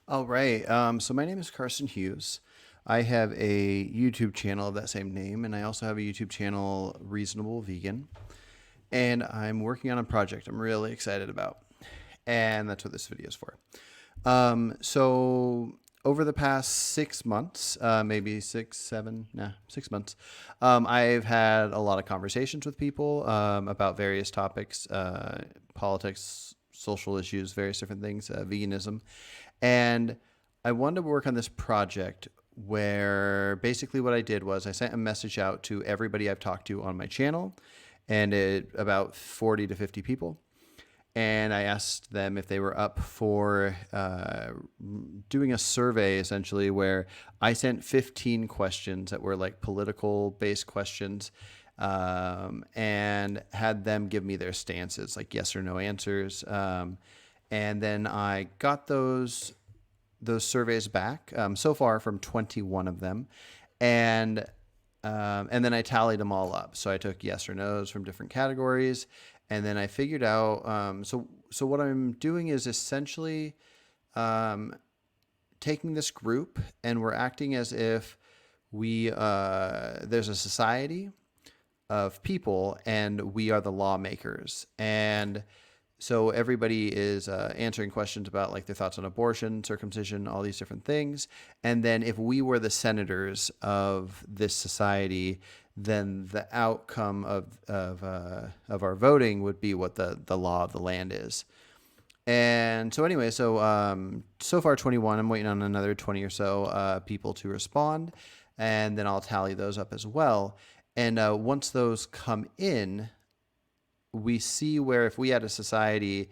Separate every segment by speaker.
Speaker 1: All right. So my name is Carson Hughes. I have a YouTube channel of that same name, and I also have a YouTube channel, Reasonable Vegan. And I'm working on a project I'm really excited about. And that's what this video is for. So over the past 6 months, maybe 6 months, I've had a lot of conversations with people about various topics, politics, social issues, various different things, veganism. And I wanted to work on this project where basically what I did was I sent a message out to everybody I've talked to on my channel and about 40 to 50 people. And I asked them if they were up for doing a survey, essentially, where I sent 15 questions that were like political based questions, and had them give me their stances, like yes or no answers. And then I got those surveys back so far from 21 of them, and then I tallied them all up. So I took yes or no's from different categories, and then I figured out. So what I'm doing is essentially taking this group, and we're acting as if there's a society of people, and we are the lawmakers. And so everybody is answering questions about like their thoughts on abortion, circumcision, all these different things. And then if we were the senators of this society, then the outcome of our voting would be what the law of the land is. And so anyway, so far 21. I'm waiting on another 20 or so people to respond, and then I'll tally those up as well. And once those come in, we see where if we had a society,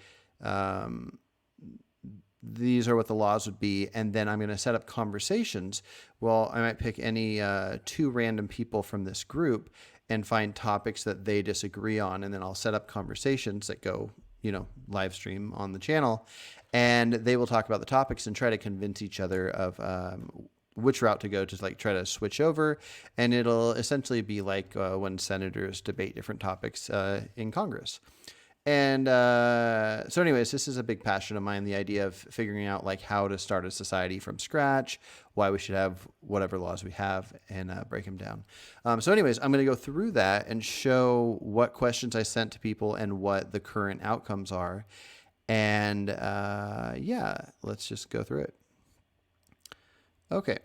Speaker 1: these are what the laws would be. And then I'm going to set up conversations. Well, I might pick any two random people from this group and find topics that they disagree on. And then I'll set up conversations that go, live stream on the channel. And they will talk about the topics and try to convince each other of which route to go to, like, try to switch over. And it'll essentially be like when senators debate different topics in Congress. And so anyways, this is a big passion of mine, the idea of figuring out like how to start a society from scratch, why we should have whatever laws we have, and break them down. So anyways, I'm going to go through that and show what questions I sent to people and what the current outcomes are. And let's just go through it. Okay.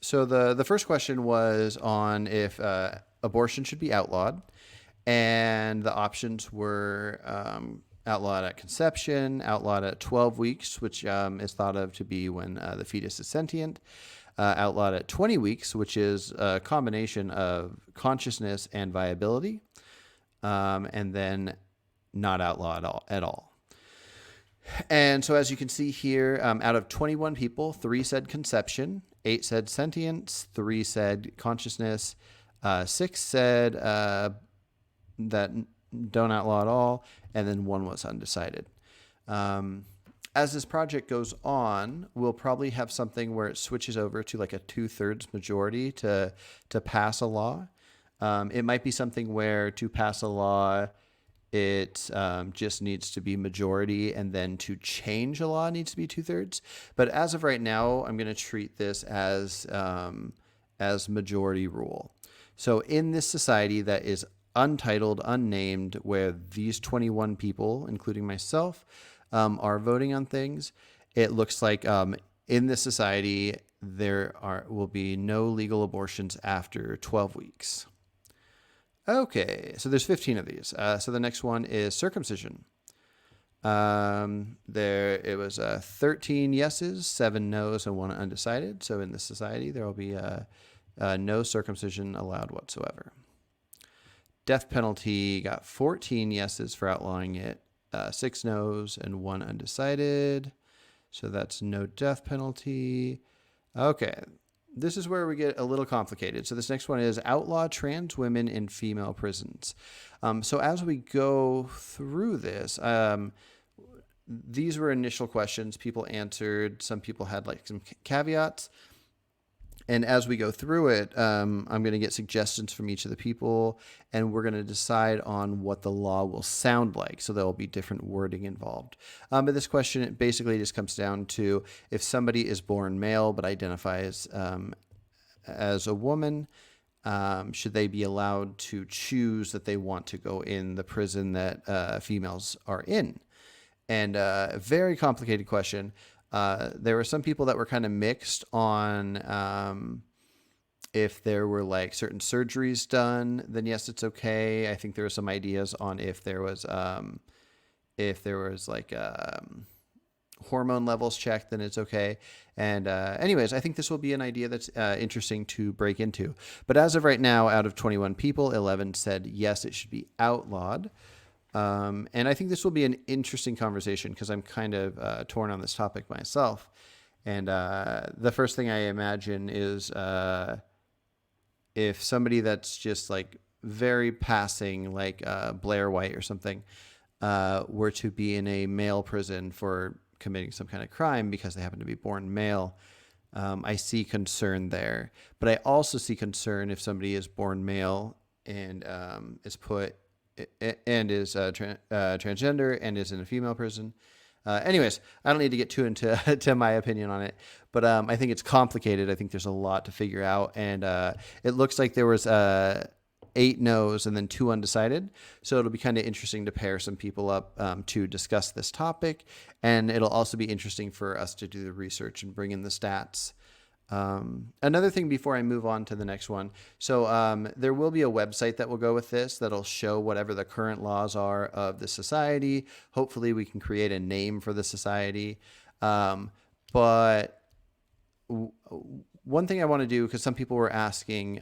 Speaker 1: So the first question was on if abortion should be outlawed. And the options were outlawed at conception, outlawed at 12 weeks, which is thought of to be when the fetus is sentient, outlawed at 20 weeks, which is a combination of consciousness and viability, and then not outlawed at all. And so as you can see here, out of 21 people, 3 said conception, 8 said sentience, 3 said consciousness, 6 said that don't outlaw at all, and then 1 was undecided. As this project goes on, we'll probably have something where it switches over to like a 2/3 majority to pass a law. It might be something where to pass a law, it just needs to be majority, and then to change a law needs to be 2/3. But as of right now, I'm going to treat this as majority rule. So in this society that is untitled, unnamed, where these 21 people, including myself, are voting on things, it looks like in this society there will be no legal abortions after 12 weeks. Okay, so there's 15 of these. So the next one is circumcision. It was 13 yeses, 7 no's, and 1 undecided. So in this society, there will be no circumcision allowed whatsoever. Death penalty got 14 yeses for outlawing it, 6 no's, and 1 undecided. So that's no death penalty. Okay, this is where we get a little complicated. So this next one is outlaw trans women in female prisons. So as we go through this, these were initial questions people answered. Some people had like some caveats. And as we go through it, I'm going to get suggestions from each of the people, and we're going to decide on what the law will sound like. So there will be different wording involved. But this question, it basically just comes down to if somebody is born male but identifies as a woman, should they be allowed to choose that they want to go in the prison that females are in? And a very complicated question. There were some people that were kind of mixed on if there were like certain surgeries done, then yes, it's okay. I think there were some ideas on if there was like hormone levels checked, then it's okay. And anyways, I think this will be an idea that's interesting to break into. But as of right now, out of 21 people, 11 said yes, it should be outlawed. And I think this will be an interesting conversation because I'm kind of torn on this topic myself. And the first thing I imagine is if somebody that's just like very passing, like Blair White or something, were to be in a male prison for committing some kind of crime because they happen to be born male, I see concern there. But I also see concern if somebody is born male and is put and is transgender and is in a female prison. Anyways, I don't need to get too into to my opinion on it, but I think it's complicated. I think there's a lot to figure out, and it looks like there was 8 no's and then 2 undecided. So it'll be kind of interesting to pair some people up to discuss this topic, and it'll also be interesting for us to do the research and bring in the stats. Another thing before I move on to the next one. So there will be a website that will go with this that'll show whatever the current laws are of the society. Hopefully we can create a name for the society. But one thing I want to do, because some people were asking,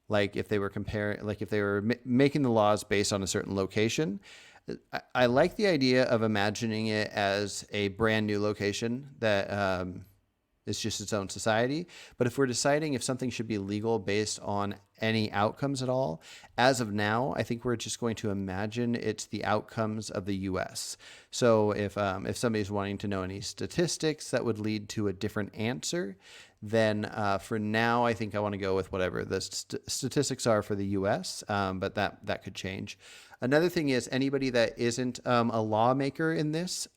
Speaker 1: like if they were comparing, like if they were making the laws based on a certain location. I like the idea of imagining it as a brand new location that, it's just its own society. But if we're deciding if something should be legal based on any outcomes at all, as of now, I think we're just going to imagine it's the outcomes of the U.S. So if somebody's wanting to know any statistics that would lead to a different answer, then for now, I think I want to go with whatever the statistics are for the U.S., but that could change. Another thing is anybody that isn't a lawmaker in this,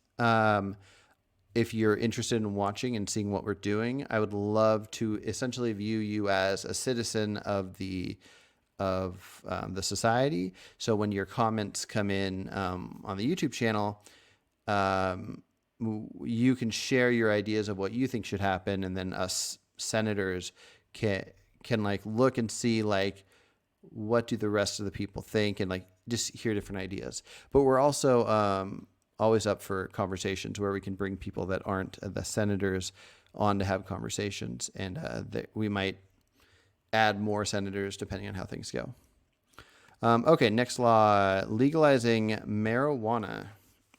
Speaker 1: if you're interested in watching and seeing what we're doing, I would love to essentially view you as a citizen of the society. So when your comments come in on the YouTube channel, you can share your ideas of what you think should happen, and then us senators can like look and see like what do the rest of the people think, and like just hear different ideas. But we're also always up for conversations where we can bring people that aren't the senators on to have conversations, and we might add more senators depending on how things go. Okay, next law, legalizing marijuana.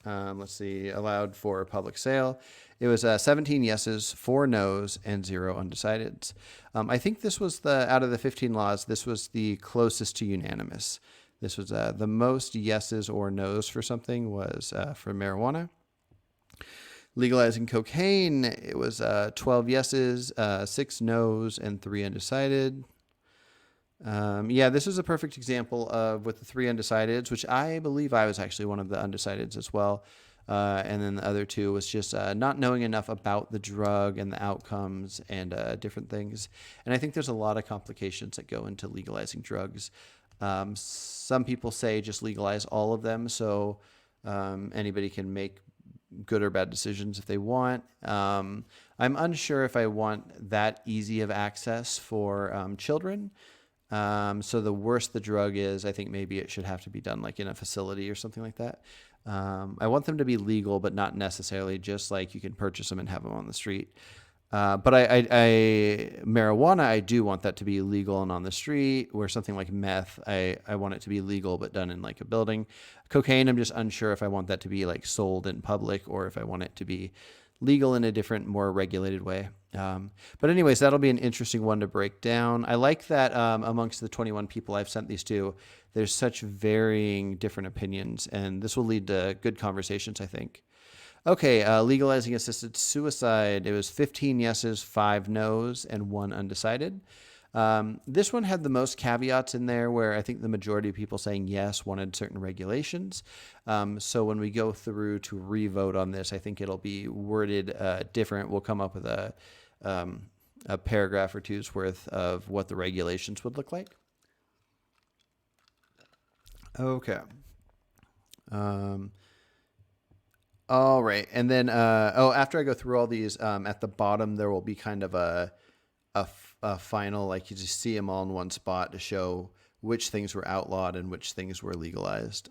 Speaker 1: Let's see, allowed for public sale. It was 17 yeses, 4 no's, and 0 undecideds. I think this was out of the 15 laws, this was the closest to unanimous. This was the most yeses or no's for something was for marijuana. Legalizing cocaine, it was 12 yeses, 6 no's, and 3 undecided. Yeah, this is a perfect example of with the 3 undecideds, which I believe I was actually one of the undecideds as well. And then the other 2 was just not knowing enough about the drug and the outcomes and different things. And I think there's a lot of complications that go into legalizing drugs. Some people say just legalize all of them so anybody can make good or bad decisions if they want. I'm unsure if I want that easy of access for children. So the worse the drug is, I think maybe it should have to be done like in a facility or something like that. I want them to be legal, but not necessarily just like you can purchase them and have them on the street. But marijuana, I do want that to be legal and on the street, where something like meth, I want it to be legal, but done in like a building. Cocaine, I'm just unsure if I want that to be like sold in public or if I want it to be legal in a different, more regulated way. But anyways, that'll be an interesting one to break down. I like that amongst the 21 people I've sent these to, there's such varying different opinions, and this will lead to good conversations, I think. Okay, legalizing assisted suicide. It was 15 yeses, 5 nos, and 1 undecided. This one had the most caveats in there where I think the majority of people saying yes wanted certain regulations. So when we go through to re-vote on this, I think it'll be worded different. We'll come up with a paragraph or two's worth of what the regulations would look like. Okay. All right. And then, after I go through all these, at the bottom, there will be kind of a final, like you just see them all in one spot to show which things were outlawed and which things were legalized.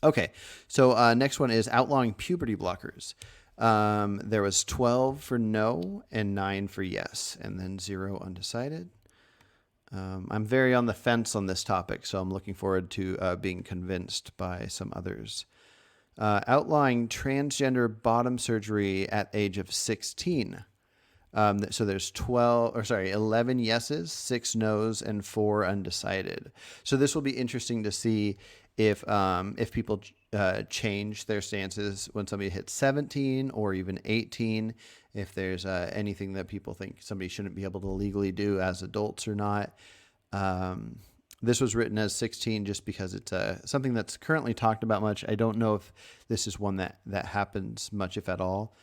Speaker 1: Okay. So, next one is outlawing puberty blockers. There was 12 for no and 9 for yes, and then 0 undecided. I'm very on the fence on this topic, so I'm looking forward to being convinced by some others. Outlawing transgender bottom surgery at age of 16. So there's 11 yeses, 6 nos, and 4 undecided. So this will be interesting to see if people change their stances when somebody hits 17 or even 18, if there's anything that people think somebody shouldn't be able to legally do as adults or not. This was written as 16 just because it's something that's currently talked about much. I don't know if this is one that happens much, if at all.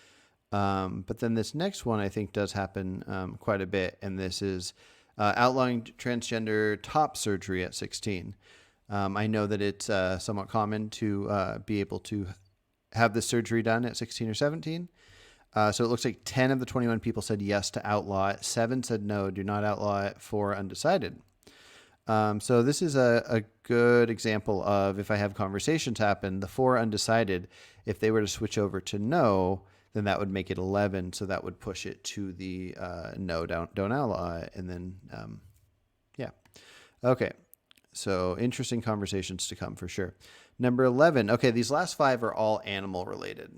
Speaker 1: But then this next one I think does happen quite a bit, and this is outlawing transgender top surgery at 16. I know that it's somewhat common to be able to have this surgery done at 16 or 17. So it looks like 10 of the 21 people said yes to outlaw it. 7 said no, do not outlaw it. 4 undecided. So this is a good example of if I have conversations happen, the 4 undecided, if they were to switch over to no, then that would make it 11. So that would push it to the no, don't outlaw it. And then, yeah. Okay. So interesting conversations to come for sure. Number 11. Okay, these last 5 are all animal related.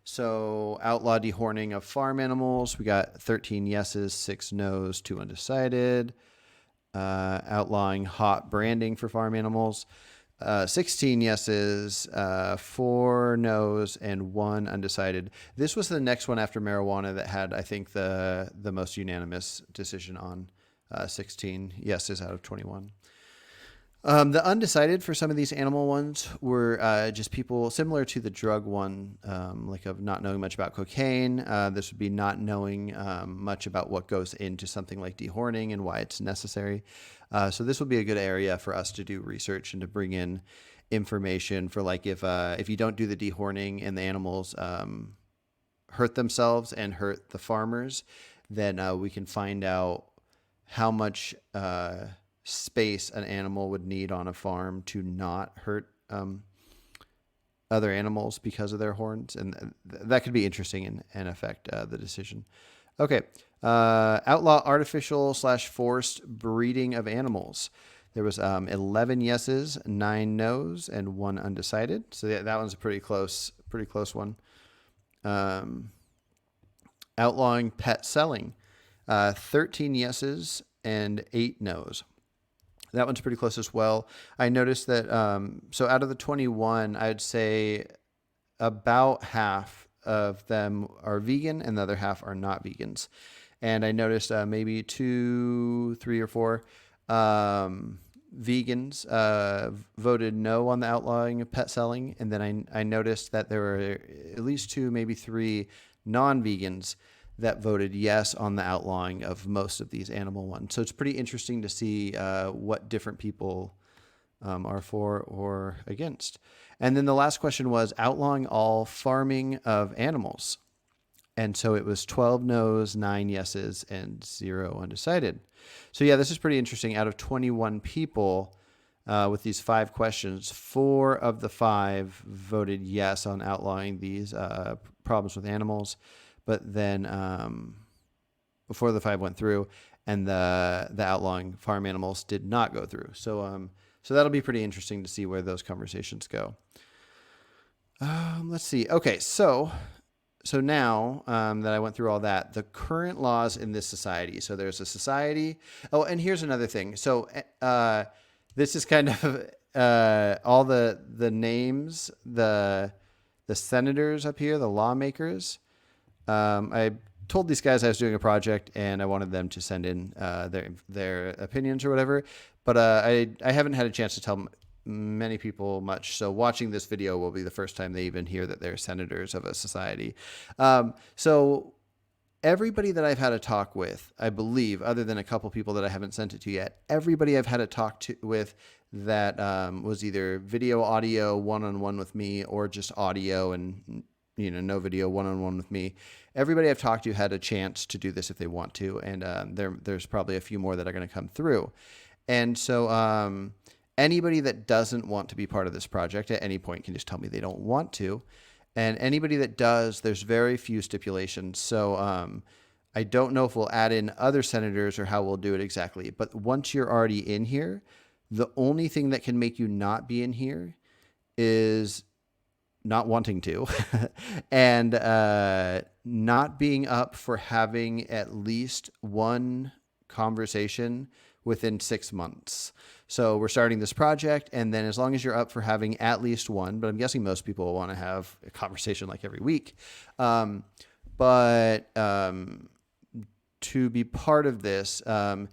Speaker 1: So outlaw dehorning of farm animals. We got 13 yeses, 6 nos, 2 undecided. Outlawing hot branding for farm animals. 16 yeses, 4 nos, and 1 undecided. This was the next one after marijuana that had, I think, the most unanimous decision on 16 yeses out of 21. The undecided for some of these animal ones were just people similar to the drug one, like of not knowing much about cocaine. This would be not knowing much about what goes into something like dehorning and why it's necessary. So this would be a good area for us to do research and to bring in information for, like, if you don't do the dehorning and the animals hurt themselves and hurt the farmers, then we can find out how much space an animal would need on a farm to not hurt other animals because of their horns. And that could be interesting and affect the decision. Okay. Outlaw artificial/forced breeding of animals. There was 11 yeses, 9 nos, and 1 undecided. So that one's a pretty close one. Outlawing pet selling. 13 yeses and 8 nos. That one's pretty close as well. I noticed that, so out of the 21, I'd say about half of them are vegan and the other half are not vegans. And I noticed maybe 2, 3, or 4 vegans voted no on the outlawing of pet selling. And then I noticed that there were at least 2, maybe 3 non-vegans that voted yes on the outlawing of most of these animal ones. So it's pretty interesting to see what different people are for or against. And then the last question was outlawing all farming of animals. And so it was 12 no's, 9 yeses, and 0 undecided. So yeah, this is pretty interesting. Out of 21 people with these 5 questions, 4 of the 5 voted yes on outlawing these problems with animals. But then before the 5 went through, and the outlawing farm animals did not go through. So that'll be pretty interesting to see where those conversations go. Let's see. Okay, so now that I went through all that, the current laws in this society. So there's a society. Oh, and here's another thing. So this is kind of all the names, the the senators up here, the lawmakers. I told these guys I was doing a project and I wanted them to send in their opinions or whatever, but I haven't had a chance to tell many people much. So watching this video will be the first time they even hear that they're senators of a society. So everybody that I've had a talk with, I believe, other than a couple people that I haven't sent it to yet, everybody I've had a talk with that was either video, audio, one-on-one with me, or just audio and no video, one-on-one with me. Everybody I've talked to had a chance to do this if they want to, and there's probably a few more that are going to come through. And so anybody that doesn't want to be part of this project at any point can just tell me they don't want to. And anybody that does, there's very few stipulations. So I don't know if we'll add in other senators or how we'll do it exactly. But once you're already in here, the only thing that can make you not be in here is not wanting to and not being up for having at least one conversation within 6 months. So we're starting this project, and then as long as you're up for having at least one, but I'm guessing most people will want to have a conversation like every week. But to be part of this, I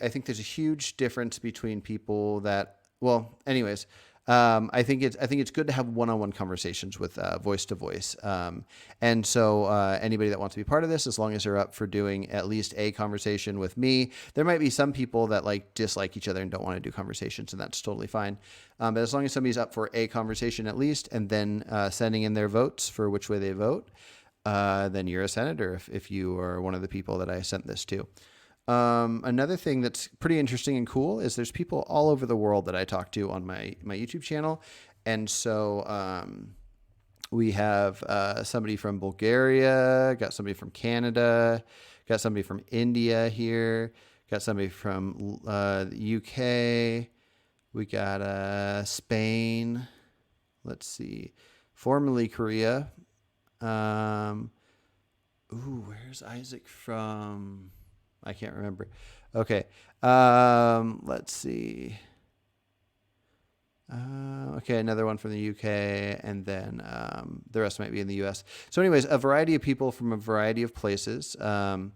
Speaker 1: think there's a huge difference between people that, well, anyways, I think it's good to have one-on-one conversations with voice to voice. And so anybody that wants to be part of this, as long as they're up for doing at least a conversation with me, there might be some people that dislike each other and don't want to do conversations, and that's totally fine. But as long as somebody's up for a conversation at least, and then sending in their votes for which way they vote, then you're a senator if you are one of the people that I sent this to. Another thing that's pretty interesting and cool is there's people all over the world that I talk to on my YouTube channel. And so, we have, somebody from Bulgaria, got somebody from Canada, got somebody from India here, got somebody from, the UK. We got, Spain. Let's see, formerly Korea. Where's Isaac from? I can't remember. Okay. Let's see. Okay. Another one from the UK, and then the rest might be in the US. So anyways, a variety of people from a variety of places. And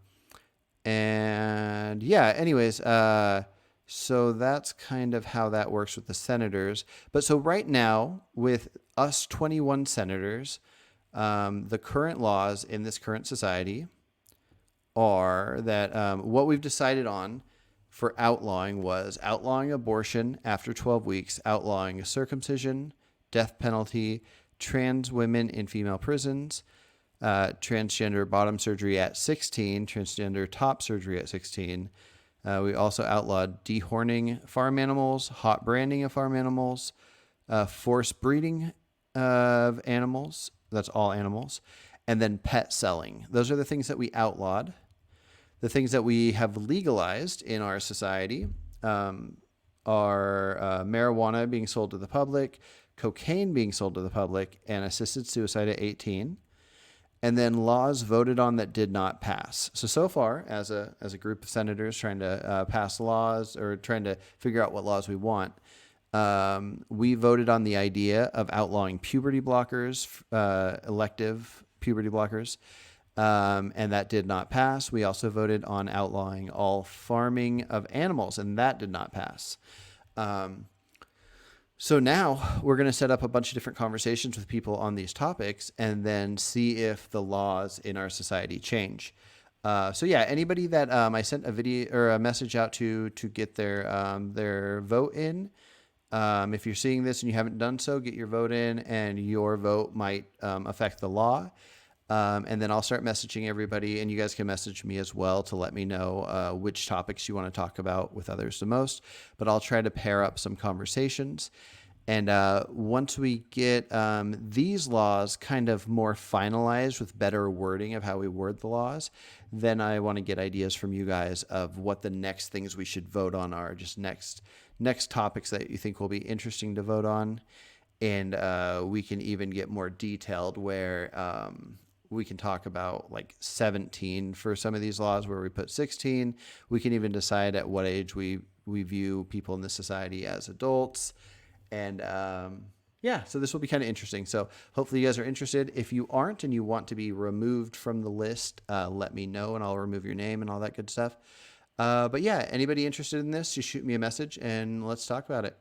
Speaker 1: yeah, anyways, so that's kind of how that works with the senators. But so right now with us 21 senators, the current laws in this current society are that what we've decided on for outlawing was outlawing abortion after 12 weeks, outlawing circumcision, death penalty, trans women in female prisons, transgender bottom surgery at 16, transgender top surgery at 16. We also outlawed dehorning farm animals, hot branding of farm animals, forced breeding of animals. That's all animals. And then pet selling. Those are the things that we outlawed. The things that we have legalized in our society are marijuana being sold to the public, cocaine being sold to the public, and assisted suicide at 18. And then laws voted on that did not pass. So far, as a group of senators trying to pass laws or trying to figure out what laws we want, we voted on the idea of outlawing puberty blockers, elective puberty blockers. And that did not pass. We also voted on outlawing all farming of animals, and that did not pass. So now we're going to set up a bunch of different conversations with people on these topics and then see if the laws in our society change. So yeah, anybody that I sent a video or a message out to get their vote in, if you're seeing this and you haven't done so, get your vote in, and your vote might affect the law. And then I'll start messaging everybody, and you guys can message me as well to let me know which topics you want to talk about with others the most. But I'll try to pair up some conversations. And once we get these laws kind of more finalized with better wording of how we word the laws, then I want to get ideas from you guys of what the next things we should vote on are, just next topics that you think will be interesting to vote on. And we can even get more detailed where we can talk about like 17 for some of these laws where we put 16. We can even decide at what age we view people in this society as adults. And Yeah, so this will be kind of interesting. So hopefully you guys are interested. If you aren't and you want to be removed from the list, let me know and I'll remove your name and all that good stuff. But yeah, anybody interested in this, just shoot me a message and let's talk about it.